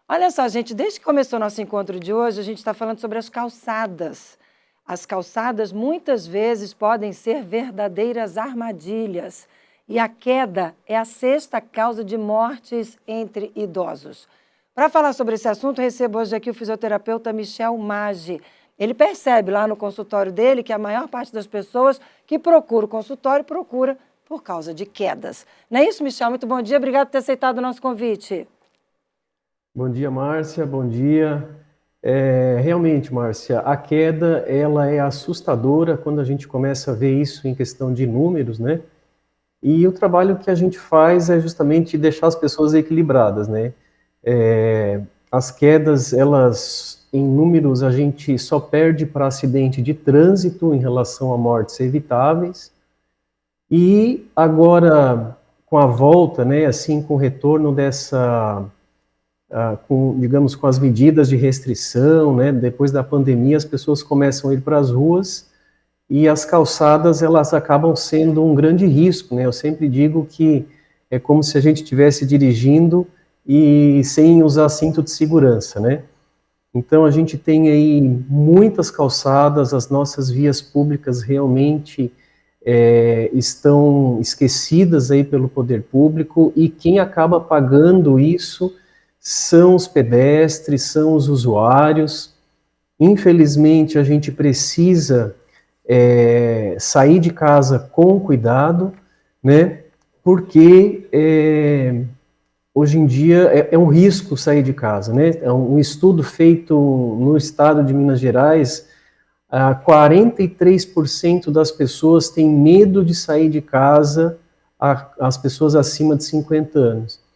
Olha só, gente, desde que começou o nosso encontro de hoje, a gente está falando sobre as calçadas. As calçadas muitas vezes podem ser verdadeiras armadilhas. E a queda é a sexta causa de mortes entre idosos. Para falar sobre esse assunto, recebo hoje aqui o fisioterapeuta Michel Maggi. Ele percebe lá no consultório dele que a maior parte das pessoas que procura o consultório procura por causa de quedas. Não é isso, Michel? Muito bom dia, obrigado por ter aceitado o nosso convite. Bom dia, Márcia, bom dia. Realmente, Márcia, a queda ela é assustadora quando a gente começa a ver isso em questão de números, né? E o trabalho que a gente faz é justamente deixar as pessoas equilibradas, né? As quedas, elas, em números, a gente só perde para acidente de trânsito em relação a mortes evitáveis. E agora, com a volta, né, assim, com o retorno digamos, com as medidas de restrição, né, depois da pandemia, as pessoas começam a ir para as ruas e as calçadas, elas acabam sendo um grande risco, né? Eu sempre digo que é como se a gente estivesse dirigindo e sem usar cinto de segurança, né? Então a gente tem aí muitas calçadas, as nossas vias públicas realmente estão esquecidas aí pelo poder público, e quem acaba pagando isso são os pedestres, são os usuários. Infelizmente, a gente precisa sair de casa com cuidado, né? Porque hoje em dia é um risco sair de casa, né? É um estudo feito no estado de Minas Gerais, 43% das pessoas têm medo de sair de casa, as pessoas acima de 50 anos.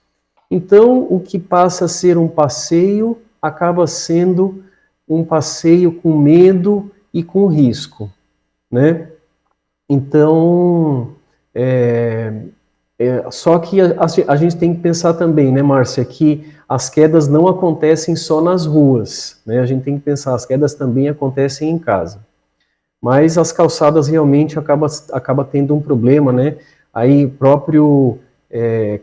Então, o que passa a ser um passeio acaba sendo um passeio com medo e com risco, né? Então, só que a gente tem que pensar também, né, Márcia, que as quedas não acontecem só nas ruas, né? A gente tem que pensar, as quedas também acontecem em casa. Mas as calçadas realmente acaba tendo um problema, né? Aí o próprio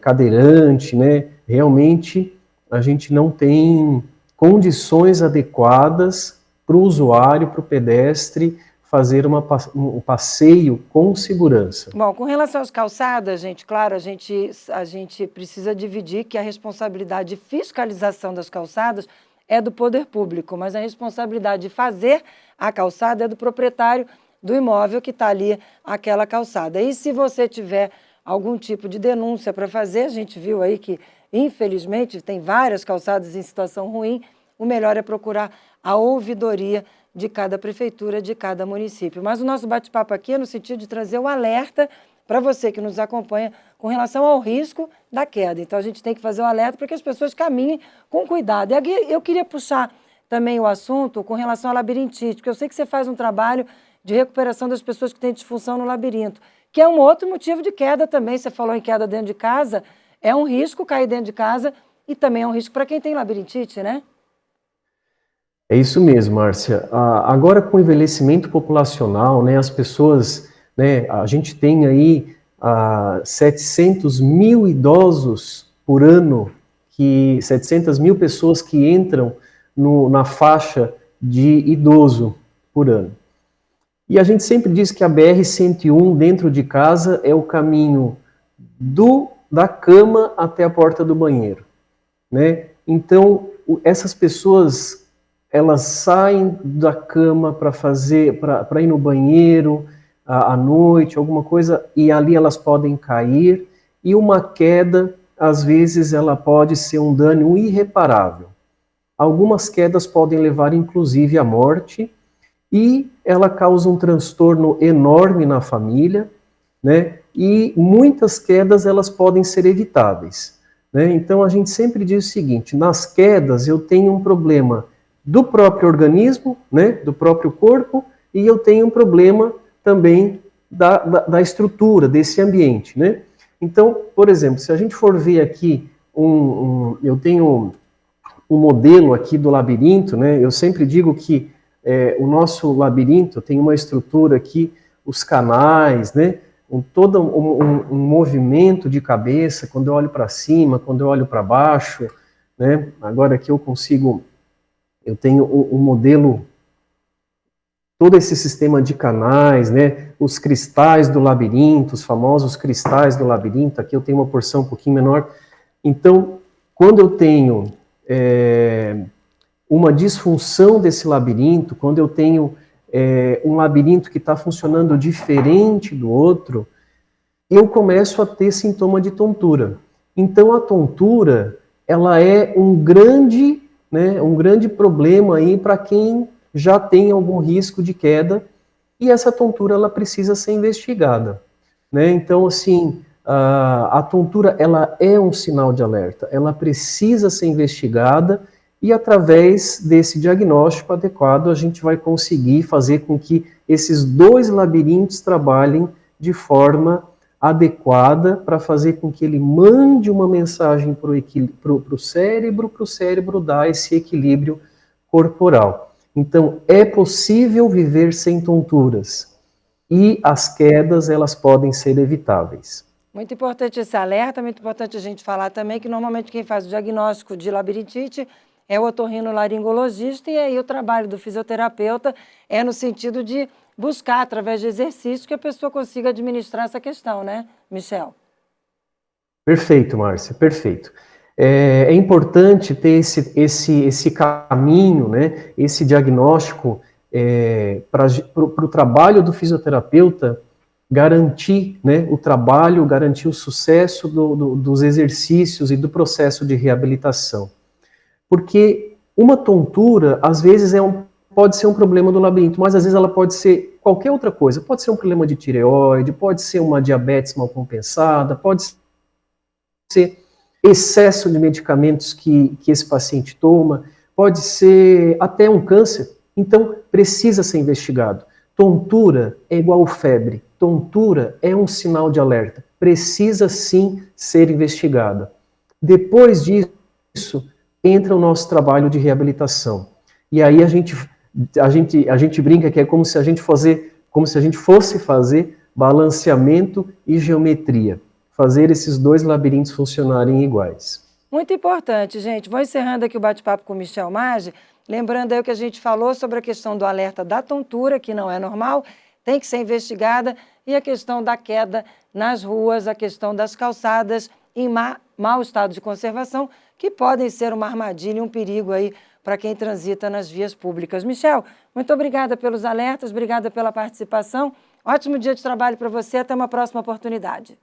cadeirante, né? Realmente a gente não tem condições adequadas para o usuário, para o pedestre, fazer um passeio com segurança. Bom, com relação às calçadas, gente, claro, a gente precisa dividir que a responsabilidade de fiscalização das calçadas é do poder público, mas a responsabilidade de fazer a calçada é do proprietário do imóvel que está ali, aquela calçada. E se você tiver algum tipo de denúncia para fazer, a gente viu aí que, infelizmente, tem várias calçadas em situação ruim, o melhor é procurar a ouvidoria de cada prefeitura, de cada município. Mas o nosso bate-papo aqui é no sentido de trazer o alerta para você que nos acompanha com relação ao risco da queda. Então, a gente tem que fazer o alerta para que as pessoas caminhem com cuidado. E aqui eu queria puxar também o assunto com relação à labirintite, porque eu sei que você faz um trabalho de recuperação das pessoas que têm disfunção no labirinto, que é um outro motivo de queda também. Você falou em queda dentro de casa, é um risco cair dentro de casa e também é um risco para quem tem labirintite, né? É isso mesmo, Márcia. Agora, com o envelhecimento populacional, né, as pessoas, né, a gente tem aí 700 mil idosos por ano, 700 mil pessoas que entram na faixa de idoso por ano. E a gente sempre diz que a BR-101 dentro de casa é o caminho da cama até a porta do banheiro, né? Então, essas pessoas, elas saem da cama para ir no banheiro à noite, alguma coisa, e ali elas podem cair, e uma queda, às vezes, ela pode ser um dano irreparável. Algumas quedas podem levar, inclusive, à morte, e ela causa um transtorno enorme na família, né? E muitas quedas, elas podem ser evitáveis, né? Então, a gente sempre diz o seguinte: nas quedas eu tenho um problema do próprio organismo, né, do próprio corpo, e eu tenho um problema também da estrutura, desse ambiente, né? Então, por exemplo, se a gente for ver aqui, eu tenho um modelo aqui do labirinto, né? Eu sempre digo que o nosso labirinto tem uma estrutura aqui, os canais, né? Todo um movimento de cabeça, quando eu olho para cima, quando eu olho para baixo, né? Agora que eu tenho um modelo, todo esse sistema de canais, né? Os cristais do labirinto, os famosos cristais do labirinto, aqui eu tenho uma porção um pouquinho menor. Então, quando eu tenho uma disfunção desse labirinto, quando eu tenho um labirinto que está funcionando diferente do outro, eu começo a ter sintoma de tontura. Então, a tontura, ela é né, um grande problema aí para quem já tem algum risco de queda, e essa tontura, ela precisa ser investigada, né? Então, assim, a tontura, ela é um sinal de alerta, ela precisa ser investigada, e através desse diagnóstico adequado, a gente vai conseguir fazer com que esses dois labirintos trabalhem de forma adequada para fazer com que ele mande uma mensagem para o cérebro dar esse equilíbrio corporal. Então, é possível viver sem tonturas e as quedas, elas podem ser evitáveis. Muito importante esse alerta, muito importante a gente falar também que normalmente quem faz o diagnóstico de labirintite é o otorrinolaringologista, e aí o trabalho do fisioterapeuta é no sentido de buscar, através de exercícios, que a pessoa consiga administrar essa questão, né, Michel? Perfeito, Márcia, perfeito. É importante ter esse caminho, né, esse diagnóstico para o trabalho do fisioterapeuta garantir, né, o trabalho, garantir o sucesso dos exercícios e do processo de reabilitação. Porque uma tontura, às vezes, pode ser um problema do labirinto, mas às vezes ela pode ser qualquer outra coisa. Pode ser um problema de tireoide, pode ser uma diabetes mal compensada, pode ser excesso de medicamentos que esse paciente toma, pode ser até um câncer. Então, precisa ser investigado. Tontura é igual febre. Tontura é um sinal de alerta. Precisa sim ser investigada. Depois disso, entra o nosso trabalho de reabilitação. E aí a gente brinca que é como se a gente fosse fazer balanceamento e geometria. Fazer esses dois labirintos funcionarem iguais. Muito importante, gente. Vou encerrando aqui o bate-papo com o Michel Maggi, lembrando aí o que a gente falou sobre a questão do alerta da tontura, que não é normal, tem que ser investigada, e a questão da queda nas ruas, a questão das calçadas em mau estado de conservação, que podem ser uma armadilha e um perigo aí para quem transita nas vias públicas. Michel, muito obrigada pelos alertas, obrigada pela participação. Ótimo dia de trabalho para você, até uma próxima oportunidade.